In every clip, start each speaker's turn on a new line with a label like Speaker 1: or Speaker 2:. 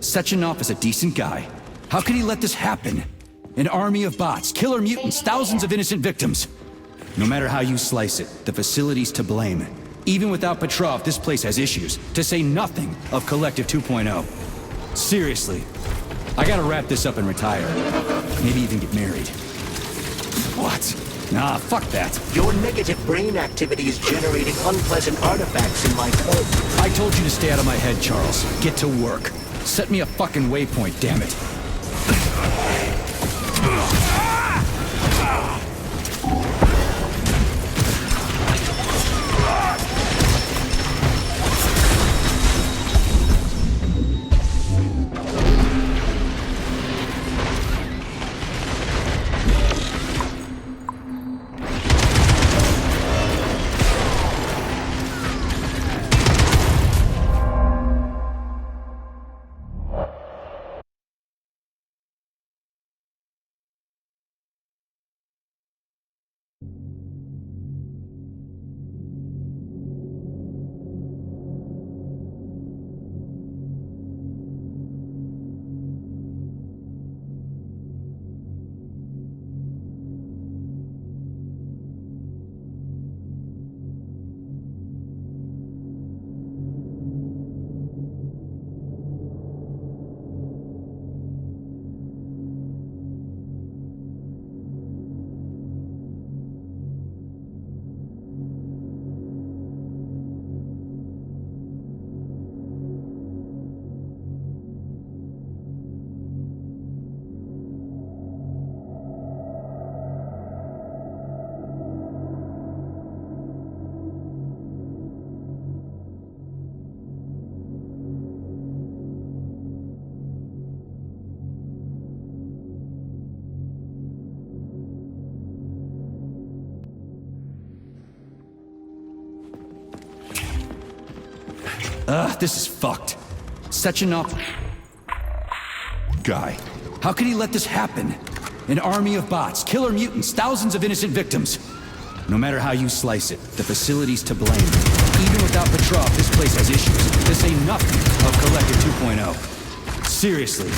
Speaker 1: Sechenov is a decent guy. How could he let this happen? An army of bots, killer mutants, thousands of innocent victims. No matter how you slice it, the facility's to blame. Even without Petrov, this place has issues, to say nothing of Collective 2.0. Seriously, I gotta wrap this up and retire. Maybe even get married. What? Nah, fuck that.
Speaker 2: Your negative brain activity is generating unpleasant artifacts in my code.
Speaker 1: I told you to stay out of my head, Charles. Get to work. Set me a fucking waypoint, damn it. This is fucked. Sechenov... guy. How could he let this happen? An army of bots, killer mutants, thousands of innocent victims. No matter how you slice it, the facility's to blame. Even without Petrov, this place has issues, to say nothing of Collective 2.0. Seriously,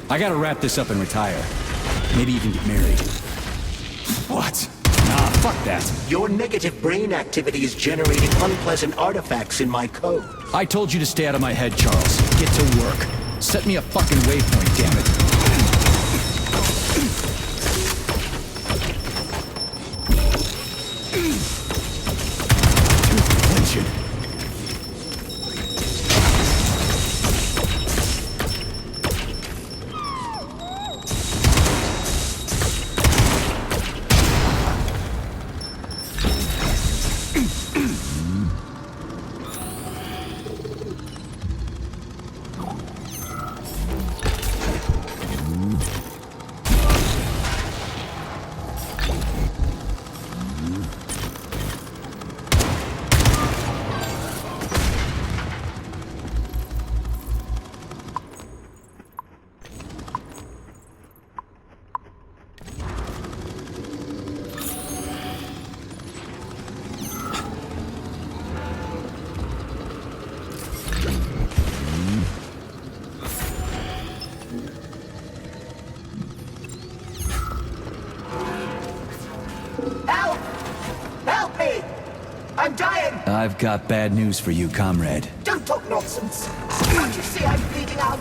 Speaker 1: I gotta wrap this up and retire. Maybe even get married. What? Nah, fuck that.
Speaker 2: Your negative brain activity is generating unpleasant artifacts in my code.
Speaker 1: I told you to stay out of my head, Charles. Get to work. Set me a fucking waypoint, damn it. Attention.
Speaker 2: I'm dying!
Speaker 1: I've got bad news for you, comrade.
Speaker 2: Don't talk nonsense! Can't you see I'm bleeding out?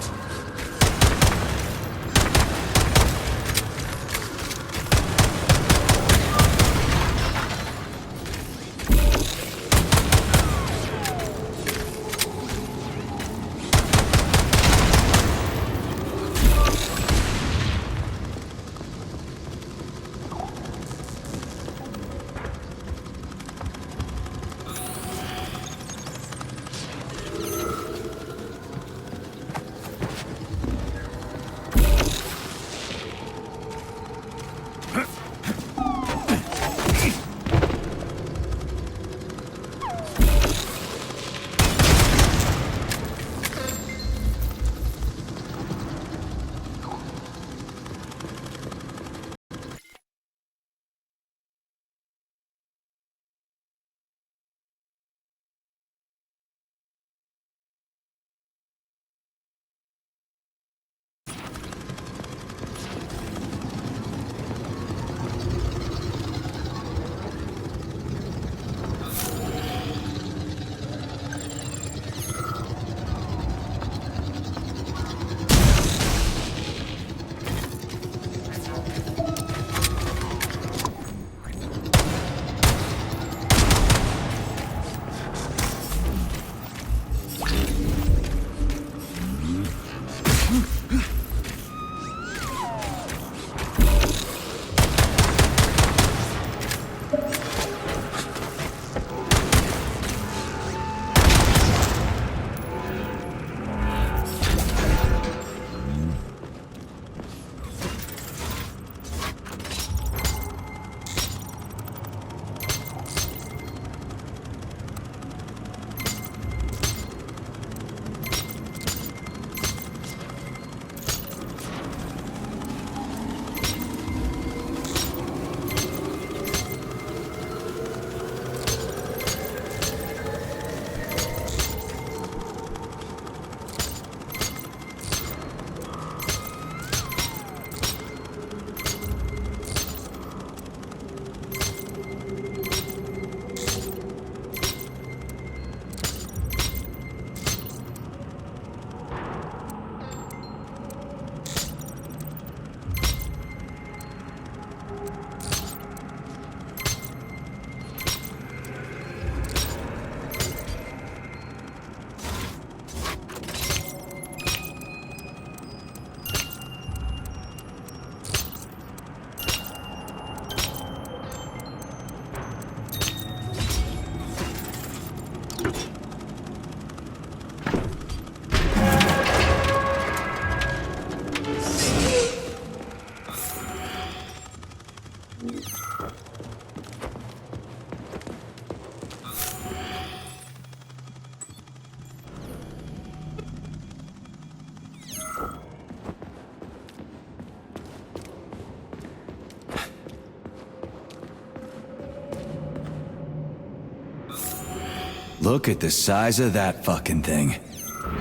Speaker 1: Look at the size of that fucking thing.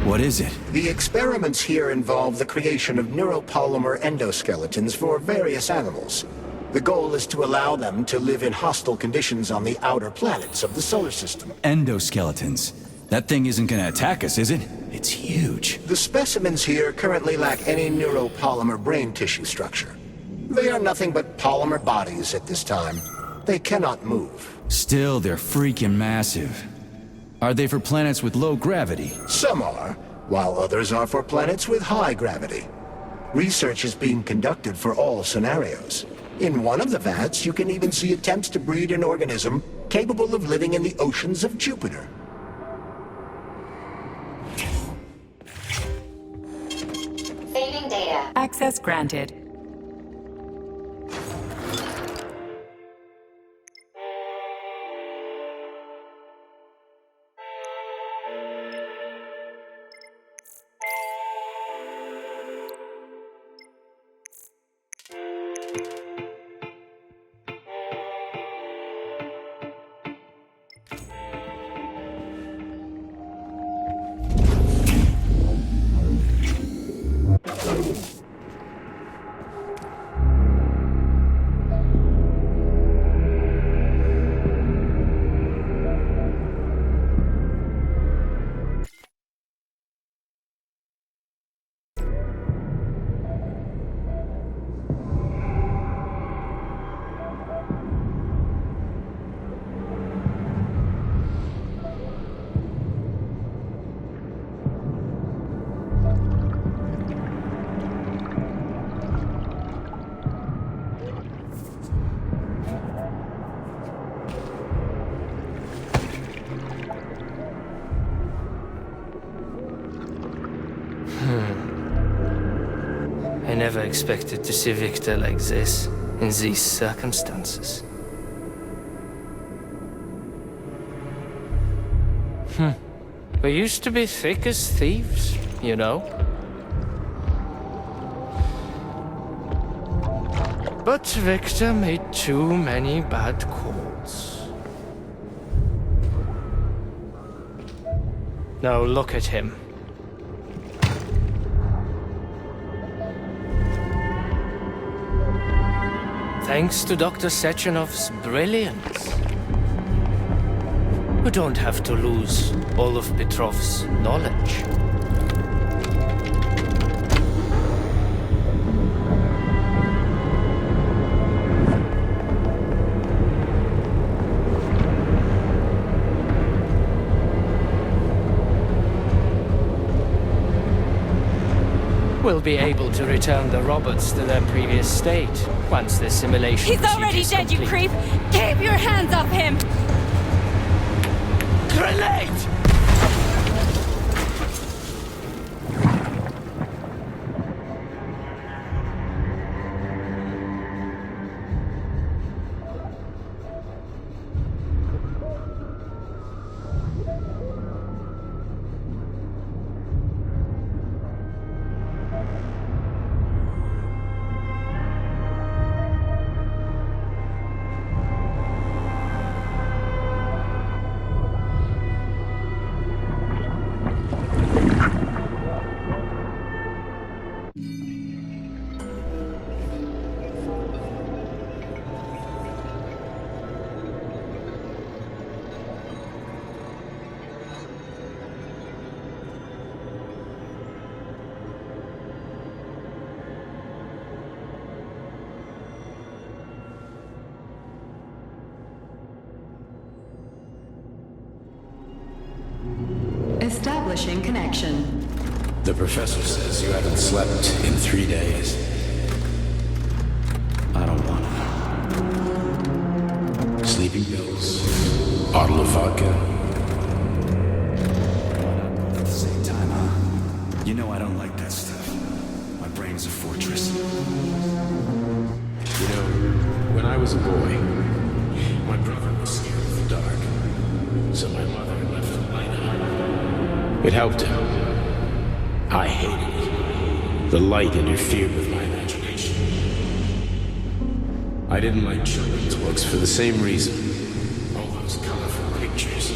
Speaker 1: What is it?
Speaker 2: The experiments here involve the creation of neuropolymer endoskeletons for various animals. The goal is to allow them to live in hostile conditions on the outer planets of the solar system.
Speaker 1: Endoskeletons. That thing isn't gonna attack us, is it? It's huge.
Speaker 2: The specimens here currently lack any neuropolymer brain tissue structure. They are nothing but polymer bodies at this time. They cannot move.
Speaker 1: Still, they're freaking massive. Are they for planets with low gravity?
Speaker 2: Some are, while others are for planets with high gravity. Research is being conducted for all scenarios. In one of the vats, you can even see attempts to breed an organism capable of living in the oceans of Jupiter.
Speaker 3: Saving data.
Speaker 4: Access granted.
Speaker 5: I never expected to see Victor like this, in these circumstances. We used to be thick as thieves, you know? But Victor made too many bad calls. Now look at him. Thanks to Dr. Sechenov's brilliance. We don't have to lose all of Petrov's knowledge. We'll be able to return the robots to their previous state once the simulation
Speaker 4: He's already
Speaker 5: is
Speaker 4: dead, you
Speaker 5: complete.
Speaker 4: creep! Keep your hands off him!
Speaker 5: Grenade!
Speaker 6: Establishing connection.
Speaker 7: The professor says you haven't slept in 3 days. I don't wanna. Sleeping pills, bottle of vodka.
Speaker 1: At the same time, huh? You know I don't like that stuff. My brain's a fortress.
Speaker 7: You know, when I was a boy, my brother was scared of the dark. So my mother left the light on. It helped him. I hated it. The light interfered with my imagination. I didn't like children's books for the same reason. All those colorful pictures.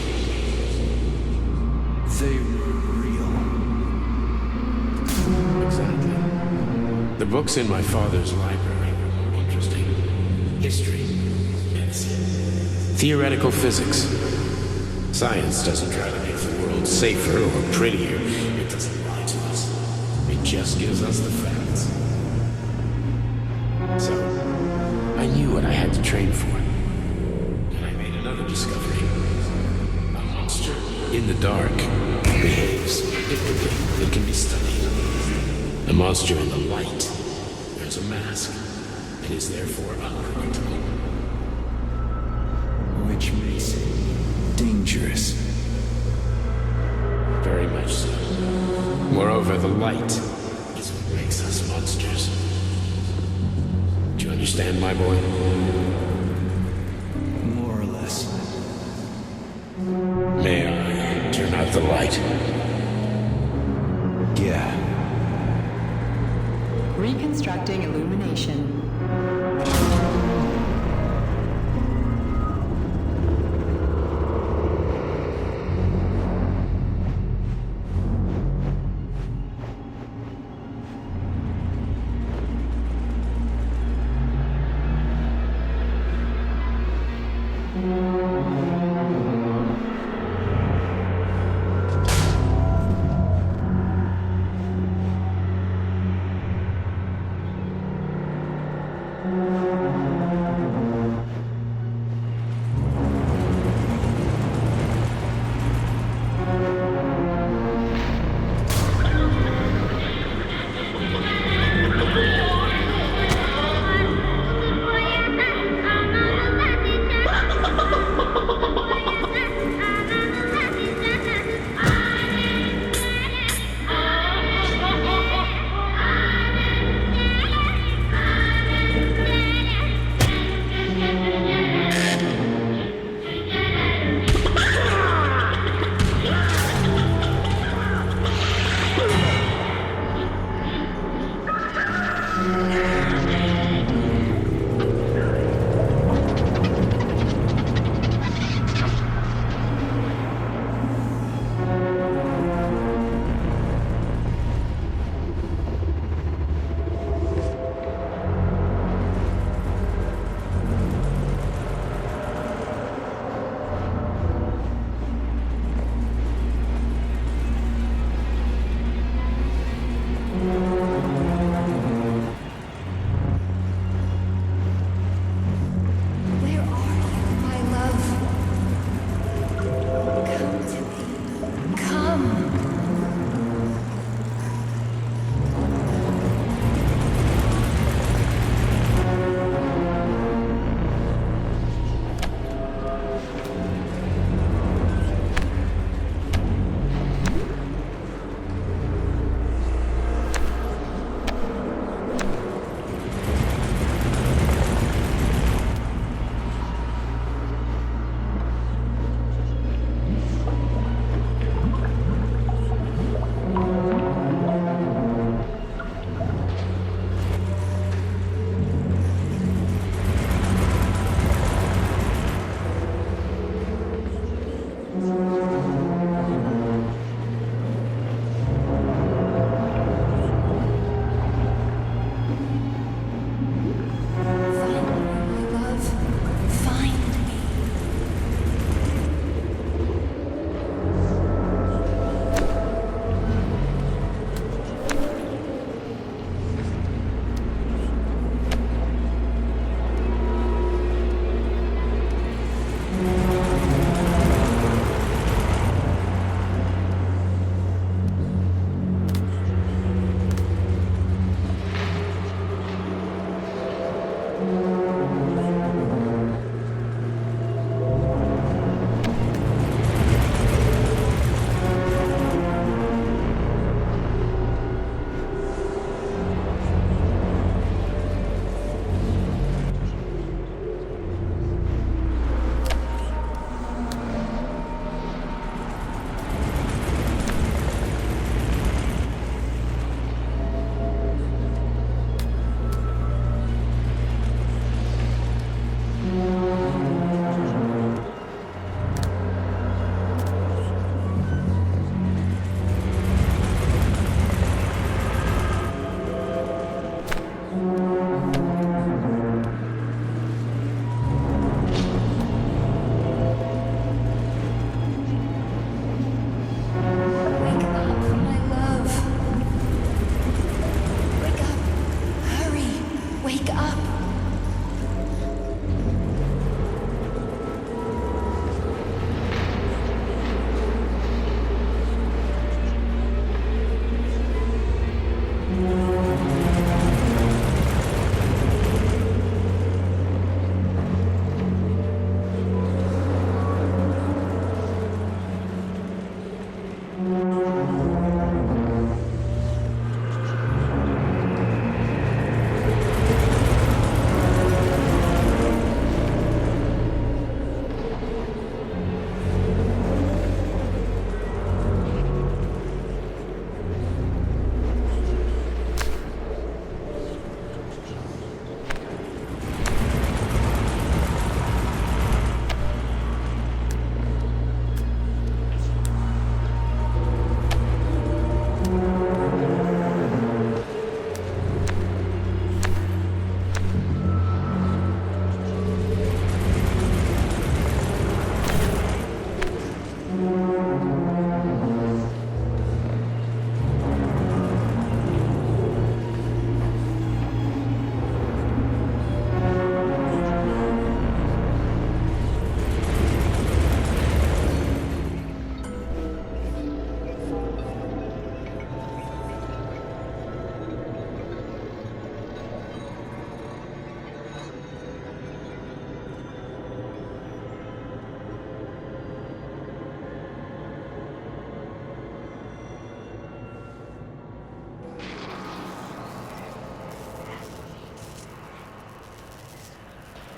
Speaker 7: books in my father's library were more interesting. History, medicine, theoretical physics. Science doesn't try to make the world safer or prettier. It doesn't lie to us. It just gives us the facts. So, I knew what I had to train for. And I made another discovery. A monster in the dark behaves predictably. It can be studied. A monster in the light wears a mask and is therefore unpredictable.
Speaker 1: Which makes it dangerous.
Speaker 7: Very much so. Moreover, the light is what makes us monsters. Do you understand, my boy?
Speaker 1: More or less.
Speaker 7: May I turn out the light?
Speaker 1: Yeah.
Speaker 6: Reconstructing illumination.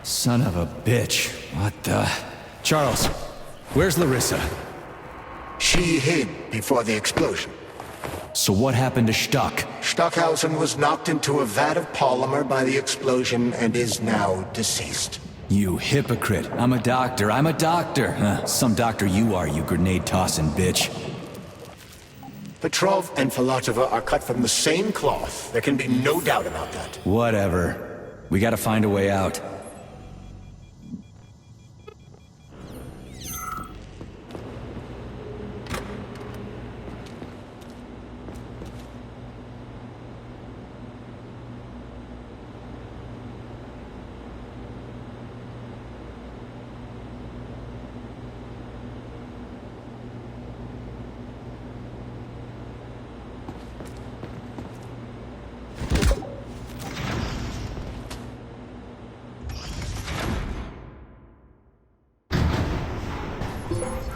Speaker 1: Son of a bitch. What the... Charles, where's Larissa?
Speaker 2: She hid before the explosion.
Speaker 1: So what happened to Stuck?
Speaker 2: Stockhausen was knocked into a vat of polymer by the explosion and is now deceased.
Speaker 1: You hypocrite. I'm a doctor. Some doctor you are, you grenade-tossing bitch.
Speaker 2: Petrov and Filatova are cut from the same cloth. There can be no doubt about that.
Speaker 1: Whatever. We gotta find a way out.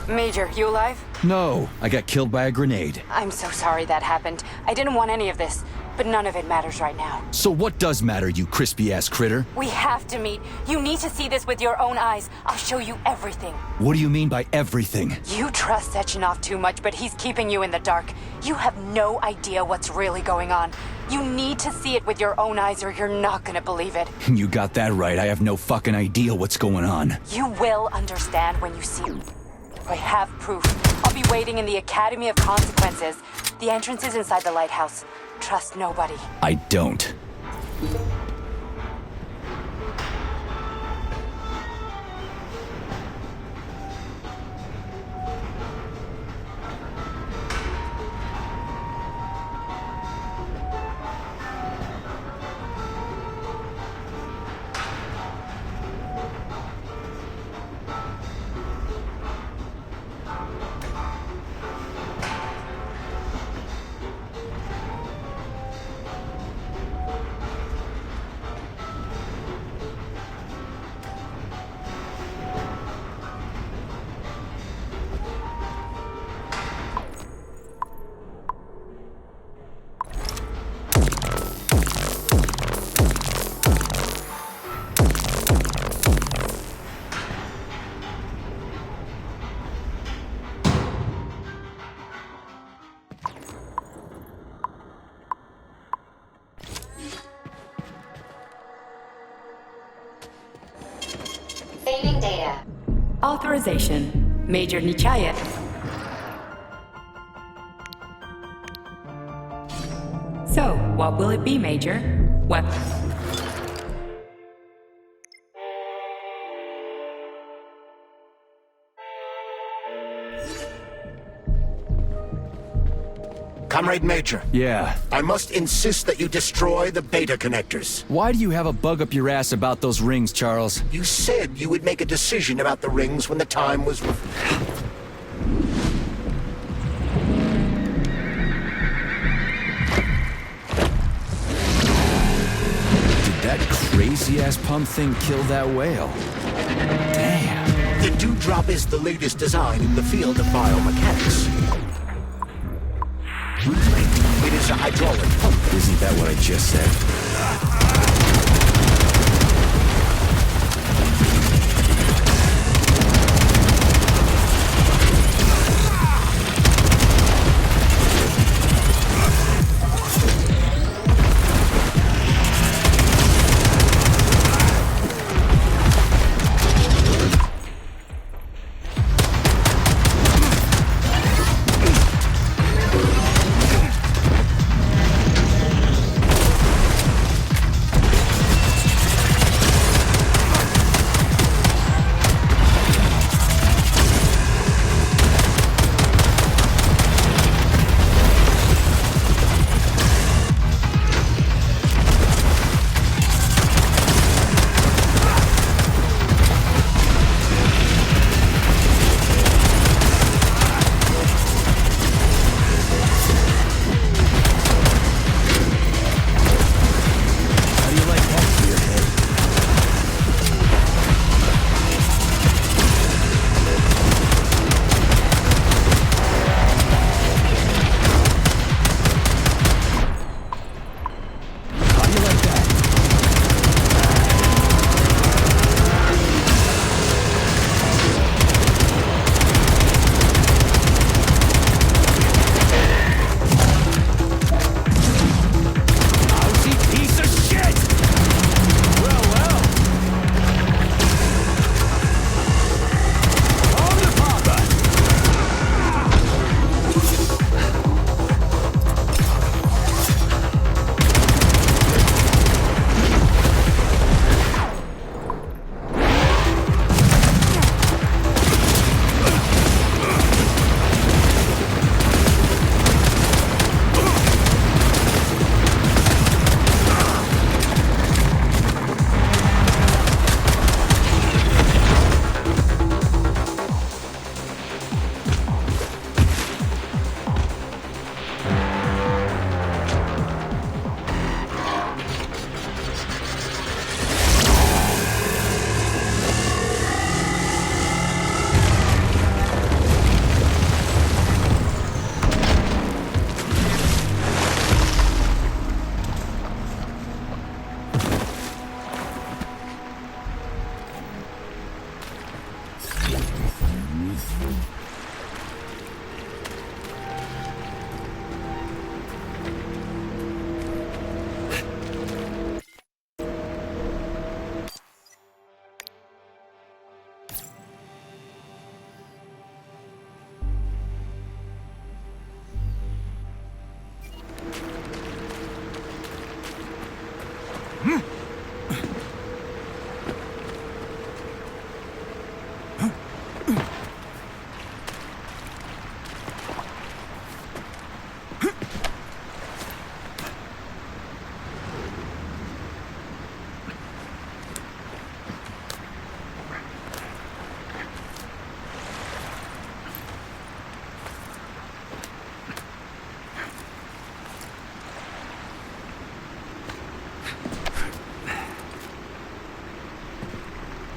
Speaker 8: Major, you alive?
Speaker 1: No, I got killed by a grenade.
Speaker 8: I'm so sorry that happened. I didn't want any of this, but none of it matters right now.
Speaker 1: So what does matter, you crispy-ass critter?
Speaker 8: We have to meet. You need to see this with your own eyes. I'll show you everything.
Speaker 1: What do you mean by everything?
Speaker 8: You trust Sechenov too much, but he's keeping you in the dark. You have no idea what's really going on. You need to see it with your own eyes or you're not gonna believe it.
Speaker 1: You got that right. I have no fucking idea what's going on.
Speaker 8: You will understand when you see it. I have proof. I'll be waiting in the Academy of Consequences. The entrance is inside the lighthouse. Trust nobody.
Speaker 1: I don't.
Speaker 3: Saving data.
Speaker 4: Authorization. Major Nechayev. So, what will it be, Major? Weapon.
Speaker 2: Comrade Major,
Speaker 1: Yeah.
Speaker 2: I must insist that you destroy the beta connectors.
Speaker 1: Why do you have a bug up your ass about those rings, Charles?
Speaker 2: You said you would make a decision about the rings when the time was...
Speaker 1: Did that crazy-ass pump thing kill that whale? Damn.
Speaker 2: The Dewdrop is the latest design in the field of biomechanics. It is a hydraulic pump.
Speaker 1: Isn't that what I just said?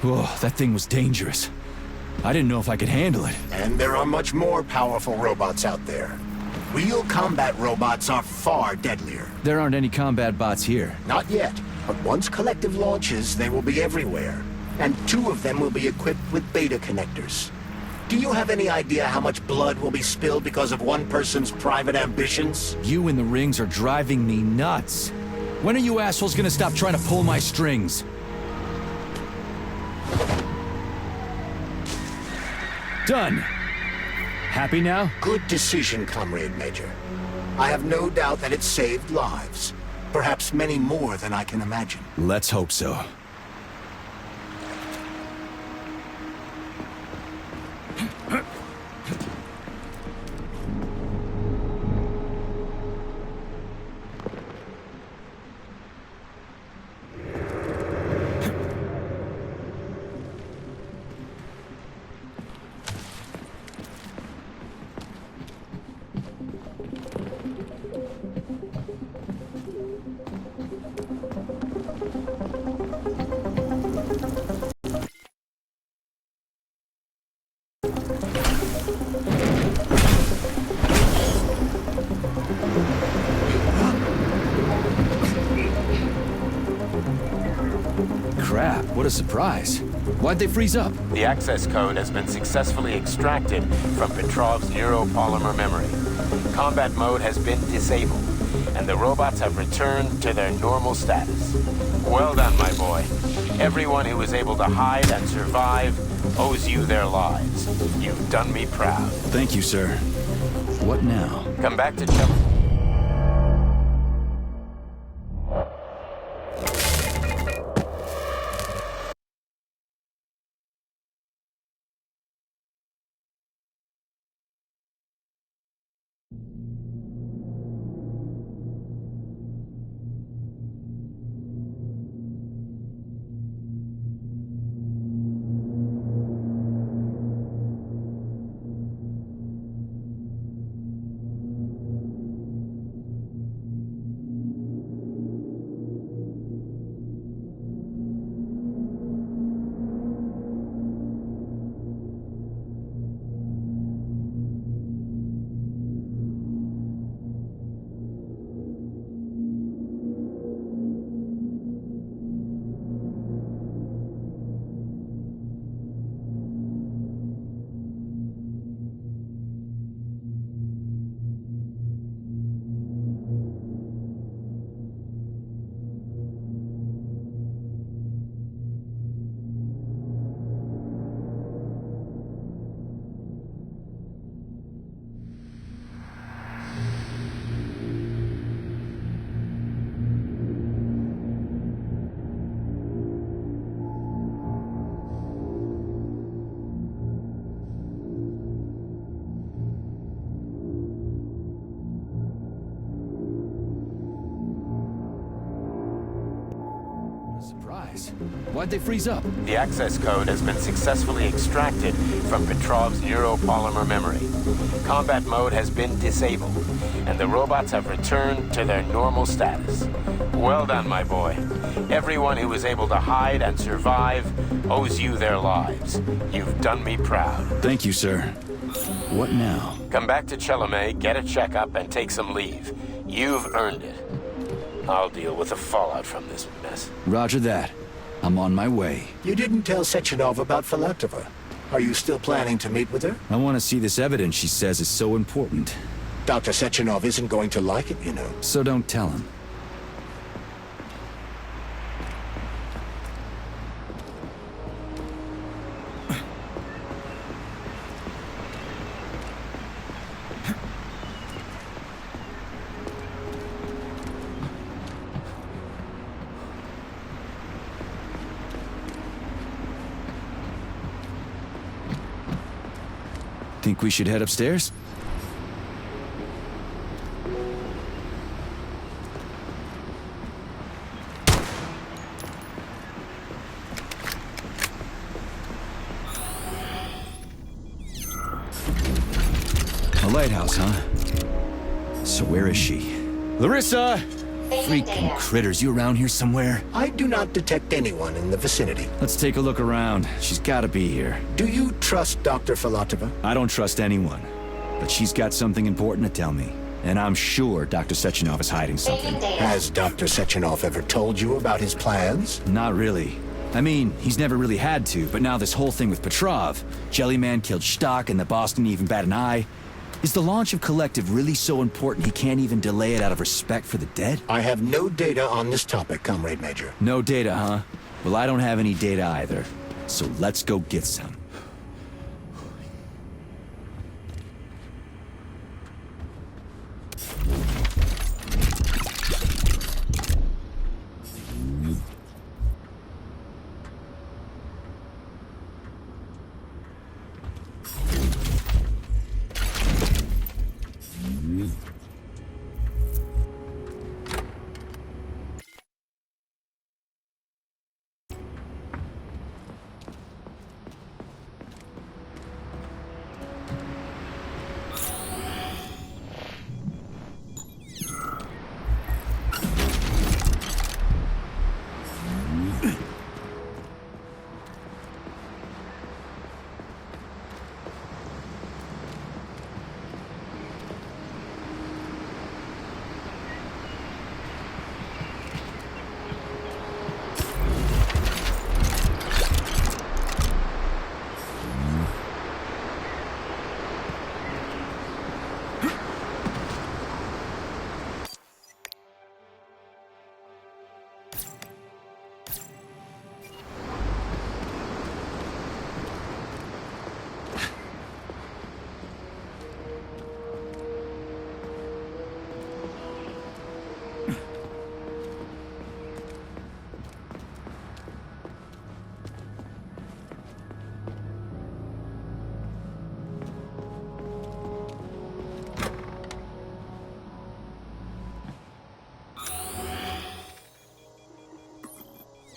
Speaker 1: Whoa, that thing was dangerous. I didn't know if I could handle it.
Speaker 2: And there are much more powerful robots out there. Real combat robots are far deadlier.
Speaker 1: There aren't any combat bots here.
Speaker 2: Not yet, but once Collective launches, they will be everywhere. And 2 of them will be equipped with beta connectors. Do you have any idea how much blood will be spilled because of one person's private ambitions?
Speaker 1: You and the rings are driving me nuts. When are you assholes gonna stop trying to pull my strings? Done. Happy now?
Speaker 2: Good decision, Comrade Major. I have no doubt that it saved lives. Perhaps many more than I can imagine.
Speaker 1: Let's hope so. Crap, what a surprise. Why'd they freeze up?
Speaker 7: The access code has been successfully extracted from Petrov's neuropolymer memory. Combat mode has been disabled, and the robots have returned to their normal status. Well done, my boy. Everyone who was able to hide and survive owes you their lives. You've done me proud.
Speaker 1: Thank you, sir. What now?
Speaker 7: Come back to Chum.
Speaker 1: Surprise. Why'd they freeze up?
Speaker 7: The access code has been successfully extracted from Petrov's neuropolymer memory. Combat mode has been disabled, and the robots have returned to their normal status. Well done, my boy. Everyone who was able to hide and survive owes you their lives. You've done me proud.
Speaker 1: Thank you, sir. What now?
Speaker 7: Come back to Chelomey, get a checkup, and take some leave. You've earned it. I'll deal with the fallout from this mess.
Speaker 1: Roger that. I'm on my way.
Speaker 2: You didn't tell Sechenov about Philactova. Are you still planning to meet with her?
Speaker 1: I want to see this evidence she says is so important.
Speaker 2: Dr. Sechenov isn't going to like it, you know.
Speaker 1: So don't tell him. Think we should head upstairs? A lighthouse, huh? So where is she? Larissa!
Speaker 3: Failing
Speaker 1: Freaking
Speaker 3: data.
Speaker 1: critters, you around here somewhere?
Speaker 2: I do not detect anyone in the vicinity.
Speaker 1: Let's take a look around. She's gotta be here.
Speaker 2: Do you trust Dr. Filatova?
Speaker 1: I don't trust anyone. But she's got something important to tell me. And I'm sure Dr. Sechenov is hiding something.
Speaker 3: Failing data.
Speaker 2: Has Dr. Sechenov ever told you about his plans?
Speaker 1: Not really. I mean, he's never really had to, but now this whole thing with Petrov, Jellyman killed Stock and the boss didn't even bat an eye. Is the launch of Collective really so important he can't even delay it out of respect for the dead?
Speaker 2: I have no data on this topic, Comrade Major.
Speaker 1: No data, huh? Well, I don't have any data either. So let's go get some.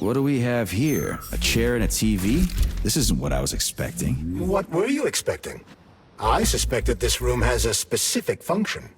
Speaker 1: What do we have here? A chair and a TV? This isn't what I was expecting.
Speaker 2: What were you expecting? I suspected this room has a specific function.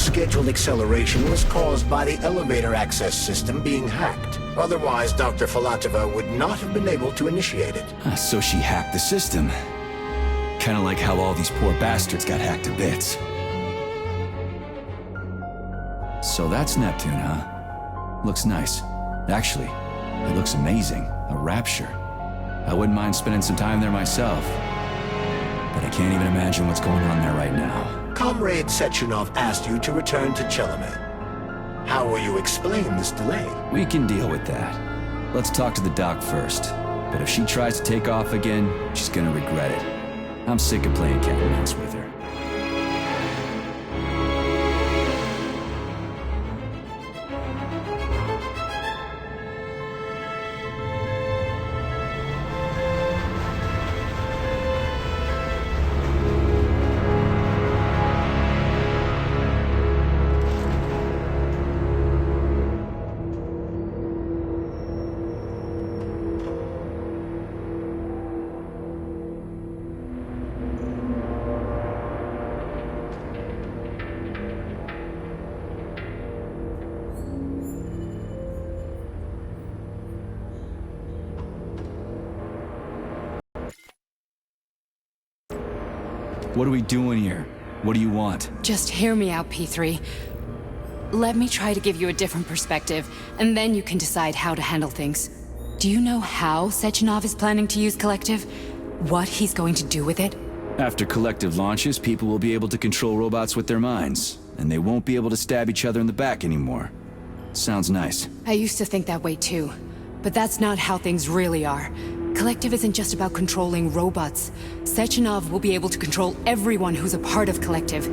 Speaker 2: unscheduled acceleration was caused by the elevator access system being hacked. Otherwise, Dr. Filatova would not have been able to initiate it.
Speaker 1: So she hacked the system. Kinda like how all these poor bastards got hacked to bits. So that's Neptune, huh? Looks nice. Actually, it looks amazing. A rapture. I wouldn't mind spending some time there myself. But I can't even imagine what's going on there right now.
Speaker 2: Comrade Sechenov asked you to return to Chelamet. How will you explain this delay?
Speaker 1: We can deal with that. Let's talk to the doc first. But if she tries to take off again, she's gonna regret it. I'm sick of playing cat and mouse with her. What are we doing here? What do you want?
Speaker 8: Just hear me out, P3. Let me try to give you a different perspective, and then you can decide how to handle things. Do you know how Sechenov is planning to use Collective? What he's going to do with it?
Speaker 1: After Collective launches, people will be able to control robots with their minds, and they won't be able to stab each other in the back anymore. Sounds nice.
Speaker 8: I used to think that way too, but that's not how things really are. Collective isn't just about controlling robots. Sechenov will be able to control everyone who's a part of Collective.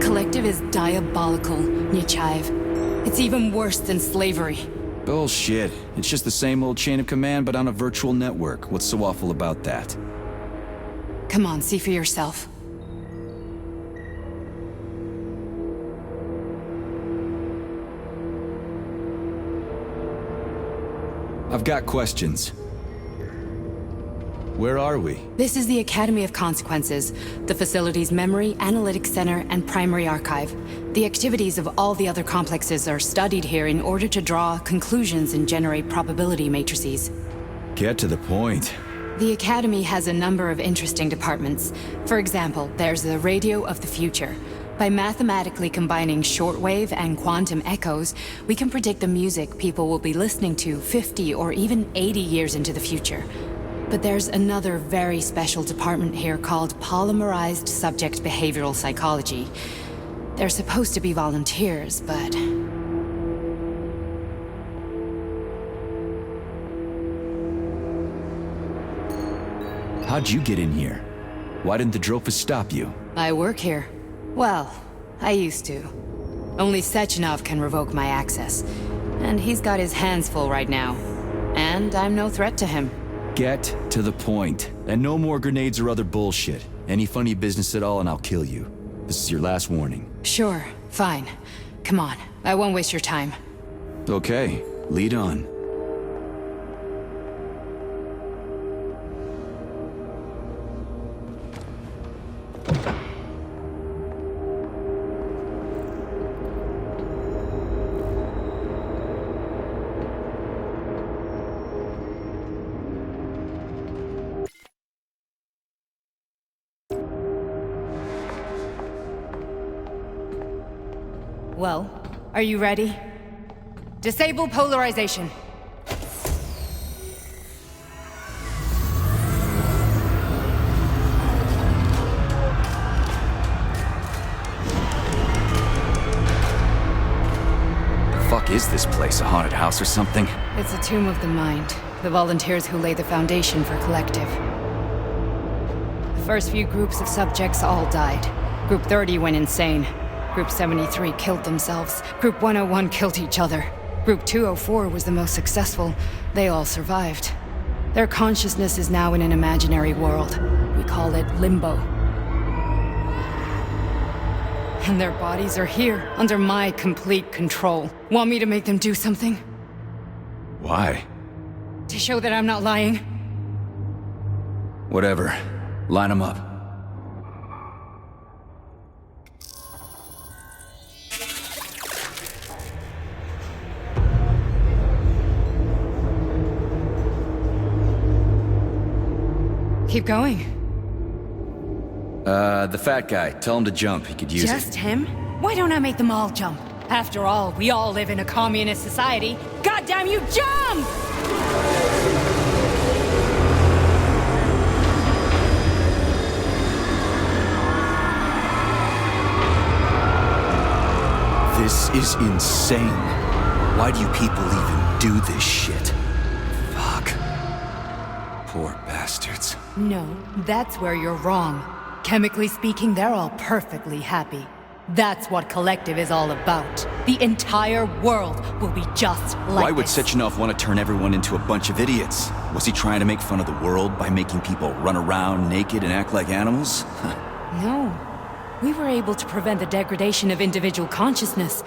Speaker 8: Collective is diabolical, Nechayev. It's even worse than slavery.
Speaker 1: Bullshit. It's just the same old chain of command, but on a virtual network. What's so awful about that?
Speaker 8: Come on, see for yourself.
Speaker 1: I've got questions. Where are we?
Speaker 8: This is the Academy of Consequences, the facility's memory, analytics center, and primary archive. The activities of all the other complexes are studied here in order to draw conclusions and generate probability matrices.
Speaker 1: Get to the point.
Speaker 8: The Academy has a number of interesting departments. For example, there's the Radio of the Future. By mathematically combining shortwave and quantum echoes, we can predict the music people will be listening to 50 or even 80 years into the future. But there's another very special department here called Polymerized Subject Behavioral Psychology. They're supposed to be volunteers, but...
Speaker 1: How'd you get in here? Why didn't the Drofus stop you?
Speaker 8: I work here. Well, I used to. Only Sechenov can revoke my access. And he's got his hands full right now. And I'm no threat to him.
Speaker 1: Get to the point. And no more grenades or other bullshit. Any funny business at all and I'll kill you. This is your last warning.
Speaker 8: Sure, fine. Come on, I won't waste your time.
Speaker 1: Okay, lead on.
Speaker 8: Well, are you ready? Disable polarization.
Speaker 1: The fuck is this place? A haunted house or something?
Speaker 8: It's a tomb of the mind. The volunteers who lay the foundation for Collective. The first few groups of subjects all died. Group 30 went insane. Group 73 killed themselves. Group 101 killed each other. Group 204 was the most successful. They all survived. Their consciousness is now in an imaginary world. We call it Limbo. And their bodies are here, under my complete control. Want me to make them do something?
Speaker 1: Why?
Speaker 8: To show that I'm not lying?
Speaker 1: Whatever. Line them up.
Speaker 8: Keep going.
Speaker 1: The fat guy. Tell him to jump. He could use it.
Speaker 8: Just him? Why don't I make them all jump? After all, we all live in a communist society. Goddamn you, jump!
Speaker 1: This is insane. Why do you people even do this shit? Fuck. Poor bastards.
Speaker 8: No, that's where you're wrong. Chemically speaking, they're all perfectly happy. That's what Collective is all about. The entire world will be just like
Speaker 1: Why would
Speaker 8: this.
Speaker 1: Sechenov want to turn everyone into a bunch of idiots? Was he trying to make fun of the world by making people run around naked and act like animals?
Speaker 8: No. We were able to prevent the degradation of individual consciousness.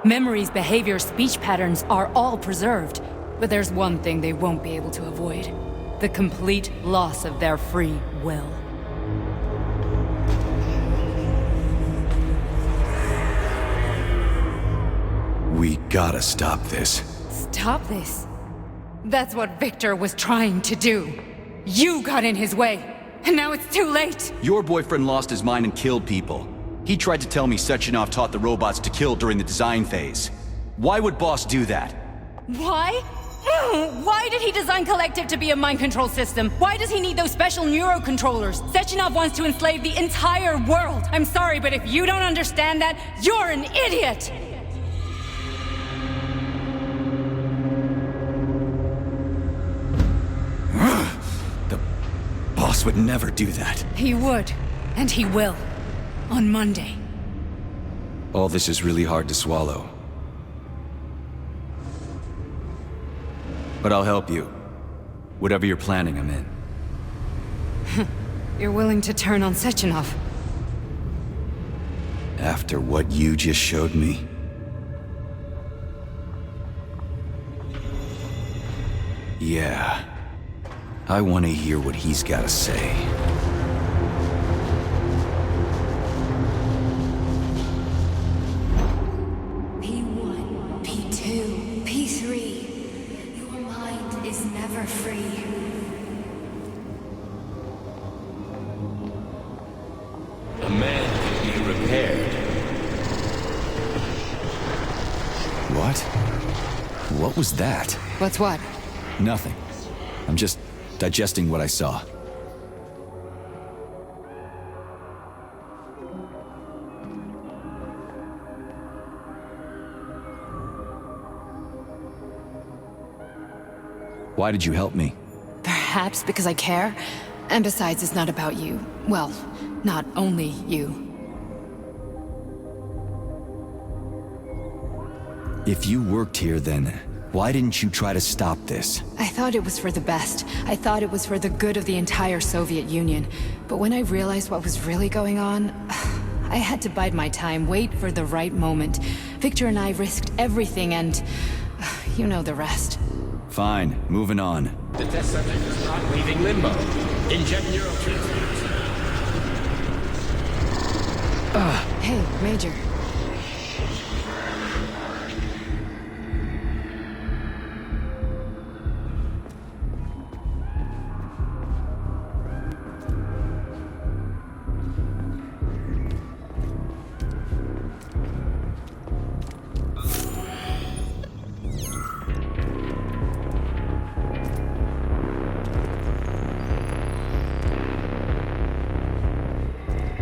Speaker 8: Memories, behaviors, speech patterns are all preserved. But there's one thing they won't be able to avoid. The complete loss of their free will.
Speaker 1: We gotta stop this.
Speaker 8: Stop this. That's what Victor was trying to do. You got in his way, and now it's too late.
Speaker 1: Your boyfriend lost his mind and killed people. He tried to tell me Sechenov taught the robots to kill during the design phase. Why would Boss do that?
Speaker 8: Why? Why did he design Collective to be a mind control system? Why does he need those special neurocontrollers? Sechenov wants to enslave the entire world. I'm sorry, but if you don't understand that, you're an idiot!
Speaker 1: Boss would never do that.
Speaker 8: He would, and he will. On Monday.
Speaker 1: All this is really hard to swallow. But I'll help you. Whatever you're planning, I'm in.
Speaker 8: You're willing to turn on Sechenov?
Speaker 1: After what you just showed me? Yeah. I want to hear what he's got to say.
Speaker 3: P1, P2, P3. Your mind is never free.
Speaker 7: A man can be repaired.
Speaker 1: What? What was that?
Speaker 8: What's what?
Speaker 1: Nothing. I'm just digesting what I saw. Why did you help me?
Speaker 8: Perhaps because I care. And besides, it's not about you. Well, not only you.
Speaker 1: If you worked here, then why didn't you try to stop this?
Speaker 8: I thought it was for the best. I thought it was for the good of the entire Soviet Union. But when I realized what was really going on, I had to bide my time, wait for the right moment. Victor and I risked everything and... you know the rest.
Speaker 1: Fine, moving on.
Speaker 7: The test subject is not leaving limbo. Inject neurotransmitters.
Speaker 8: Hey, Major.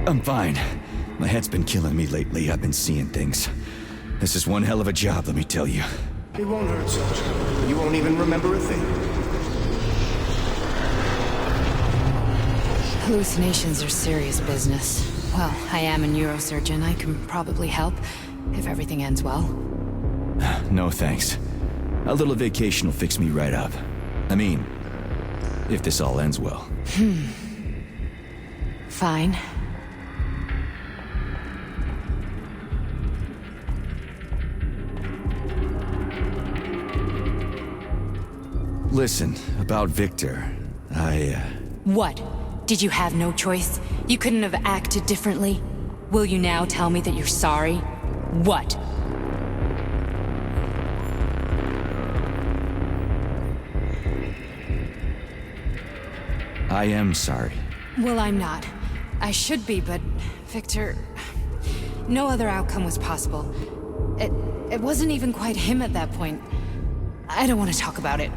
Speaker 1: I'm fine. My head's been killing me lately. I've been seeing things. This is one hell of a job, let me tell you.
Speaker 2: It won't hurt, Soldier. You won't even remember a thing.
Speaker 8: Hallucinations are serious business. Well, I am a neurosurgeon. I can probably help, if everything ends well.
Speaker 1: No thanks. A little vacation will fix me right up. I mean, if this all ends well.
Speaker 8: Fine.
Speaker 1: Listen, about Victor,
Speaker 8: What? Did you have no choice? You couldn't have acted differently? Will you now tell me that you're sorry? What?
Speaker 1: I am sorry.
Speaker 8: Well, I'm not. I should be, but Victor... No other outcome was possible. It wasn't even quite him at that point. I don't want to talk about it.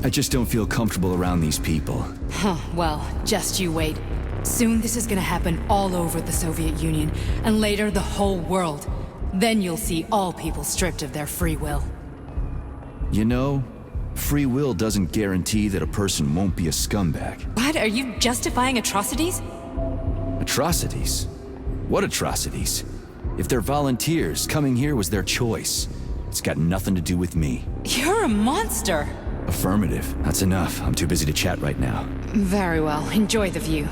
Speaker 1: I just don't feel comfortable around these people.
Speaker 8: Huh, well, just you wait. Soon this is gonna happen all over the Soviet Union, and later the whole world. Then you'll see all people stripped of their free will.
Speaker 1: You know, free will doesn't guarantee that a person won't be a scumbag.
Speaker 8: What? Are you justifying atrocities?
Speaker 1: Atrocities? What atrocities? If they're volunteers, coming here was their choice. It's got nothing to do with me.
Speaker 8: You're a monster!
Speaker 1: Affirmative. That's enough. I'm too busy to chat right now.
Speaker 8: Very well. Enjoy the view.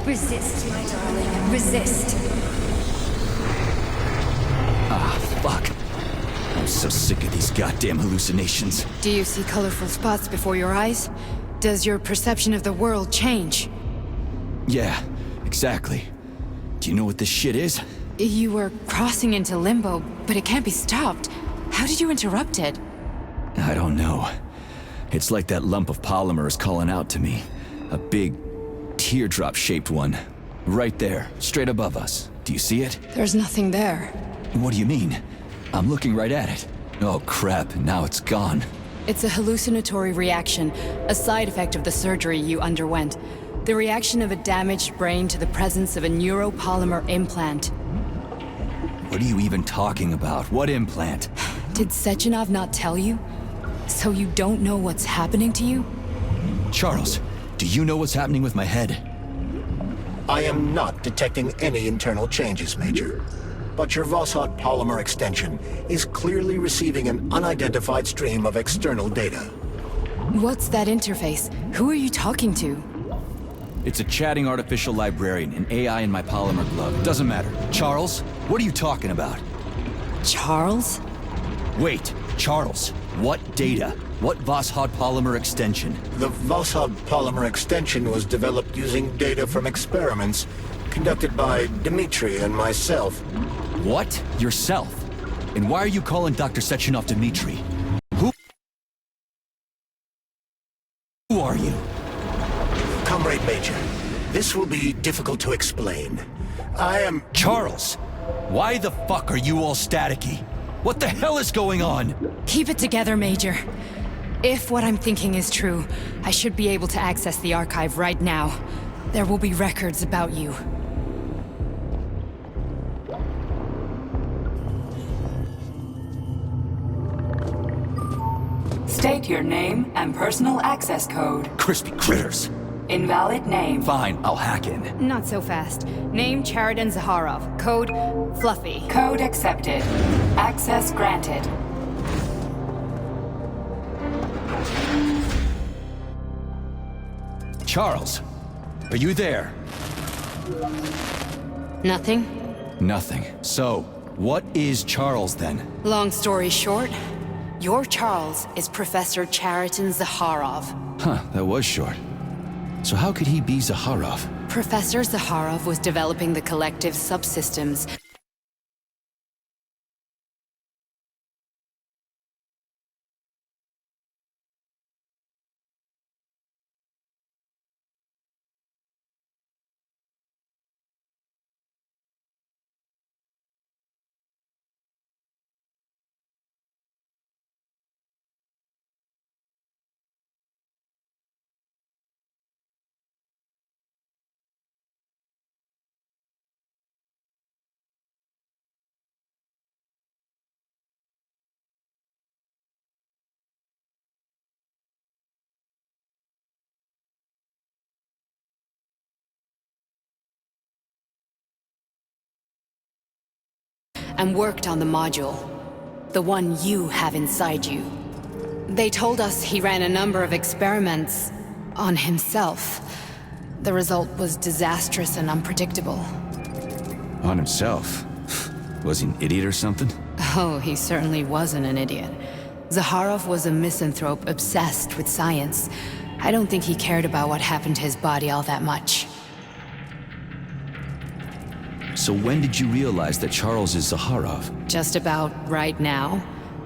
Speaker 3: Resist, my darling. Resist.
Speaker 1: Ah, fuck. I'm so sick of these goddamn hallucinations.
Speaker 8: Do you see colorful spots before your eyes? Does your perception of the world change?
Speaker 1: Yeah, exactly. Do you know what this shit is?
Speaker 8: You were crossing into limbo, but it can't be stopped. How did you interrupt it?
Speaker 1: I don't know. It's like that lump of polymer is calling out to me. A big, teardrop-shaped one. Right there, straight above us. Do you see it?
Speaker 8: There's nothing there.
Speaker 1: What do you mean? I'm looking right at it. Oh crap, now it's gone.
Speaker 8: It's a hallucinatory reaction, a side effect of the surgery you underwent. The reaction of a damaged brain to the presence of a neuropolymer implant.
Speaker 1: What are you even talking about? What implant?
Speaker 8: Did Sechenov not tell you? So you don't know what's happening to you?
Speaker 1: Charles, do you know what's happening with my head?
Speaker 2: I am not detecting any internal changes, Major. But your Voshod polymer extension is clearly receiving an unidentified stream of external data.
Speaker 8: What's that interface? Who are you talking to?
Speaker 1: It's a chatting artificial librarian, an AI in my polymer glove. Doesn't matter. Charles, what are you talking about?
Speaker 8: Charles?
Speaker 1: Wait, Charles, what data? What Voshod polymer extension?
Speaker 2: The Voshod polymer extension was developed using data from experiments conducted by Dmitri and myself.
Speaker 1: What? Yourself? And why are you calling Dr. Sechenov Dmitri? Who are you?
Speaker 2: Comrade Major, this will be difficult to explain. I am...
Speaker 1: Charles! Why the fuck are you all staticky? What the hell is going on?
Speaker 8: Keep it together, Major. If what I'm thinking is true, I should be able to access the archive right now. There will be records about you.
Speaker 4: State your name and personal access code.
Speaker 1: Crispy critters.
Speaker 4: Invalid name.
Speaker 1: Fine, I'll hack in.
Speaker 8: Not so fast. Name Cheriton Zaharov. Code Fluffy.
Speaker 4: Code accepted. Access granted.
Speaker 1: Charles, are you there?
Speaker 8: Nothing?
Speaker 1: Nothing. So, what is Charles then?
Speaker 8: Long story short, your Charles is Professor Cheriton Zaharov.
Speaker 1: Huh, that was short. So how could he be Zaharov?
Speaker 8: Professor Zaharov was developing the collective subsystems and worked on the module. The one you have inside you. They told us he ran a number of experiments on himself. The result was disastrous and unpredictable.
Speaker 1: On himself? Was he an idiot or something?
Speaker 8: Oh, he certainly wasn't an idiot. Zaharov was a misanthrope obsessed with science. I don't think he cared about what happened to his body all that much.
Speaker 1: So when did you realize that Charles is Zaharov?
Speaker 8: Just about right now,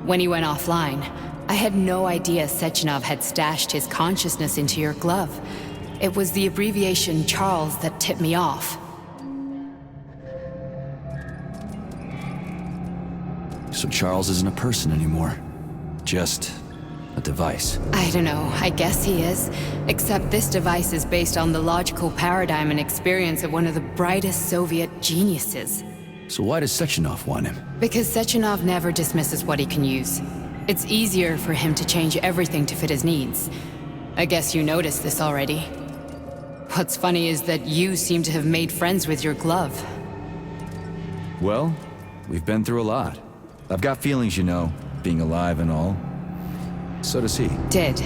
Speaker 8: when he went offline. I had no idea Sechenov had stashed his consciousness into your glove. It was the abbreviation Charles that tipped me off.
Speaker 1: So Charles isn't a person anymore. Just a device.
Speaker 8: I don't know, I guess he is. Except this device is based on the logical paradigm and experience of one of the brightest Soviet geniuses.
Speaker 1: So why does Sechenov want him?
Speaker 8: Because Sechenov never dismisses what he can use. It's easier for him to change everything to fit his needs. I guess you noticed this already. What's funny is that you seem to have made friends with your glove.
Speaker 1: Well, we've been through a lot. I've got feelings, you know, being alive and all. So does he.
Speaker 8: Did.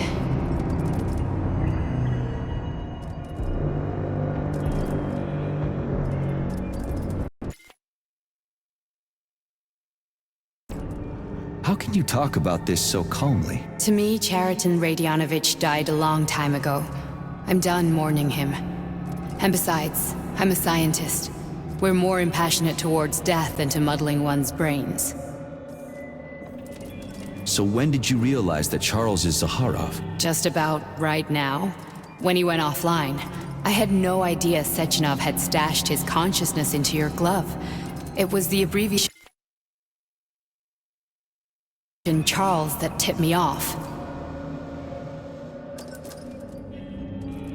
Speaker 1: How can you talk about this so calmly?
Speaker 8: To me, Cheriton Radionovich died a long time ago. I'm done mourning him. And besides, I'm a scientist. We're more impassionate towards death than to muddling one's brains.
Speaker 1: So when did you realize that Charles is Zaharov?
Speaker 8: Just about right now, when he went offline. I had no idea Sechenov had stashed his consciousness into your glove. It was the abbreviation Charles that tipped me off.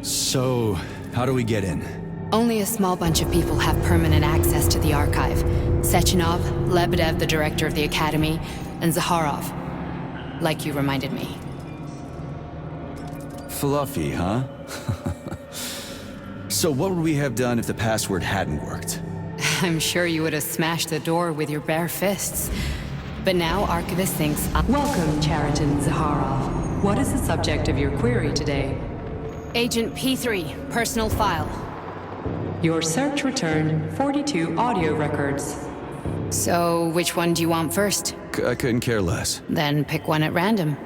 Speaker 1: So, how do we get in?
Speaker 8: Only a small bunch of people have permanent access to the archive. Sechenov, Lebedev, the director of the Academy, and Zaharov. Like you reminded me.
Speaker 1: Fluffy, huh? So what would we have done if the password hadn't worked?
Speaker 8: I'm sure you would have smashed the door with your bare fists. But now Archivist thinks
Speaker 6: Welcome, Cheriton Zaharov. What is the subject of your query today?
Speaker 8: Agent P3, personal file.
Speaker 6: Your search returned 42 audio records.
Speaker 8: So, which one do you want first?
Speaker 1: I couldn't care less.
Speaker 8: Then pick one at random.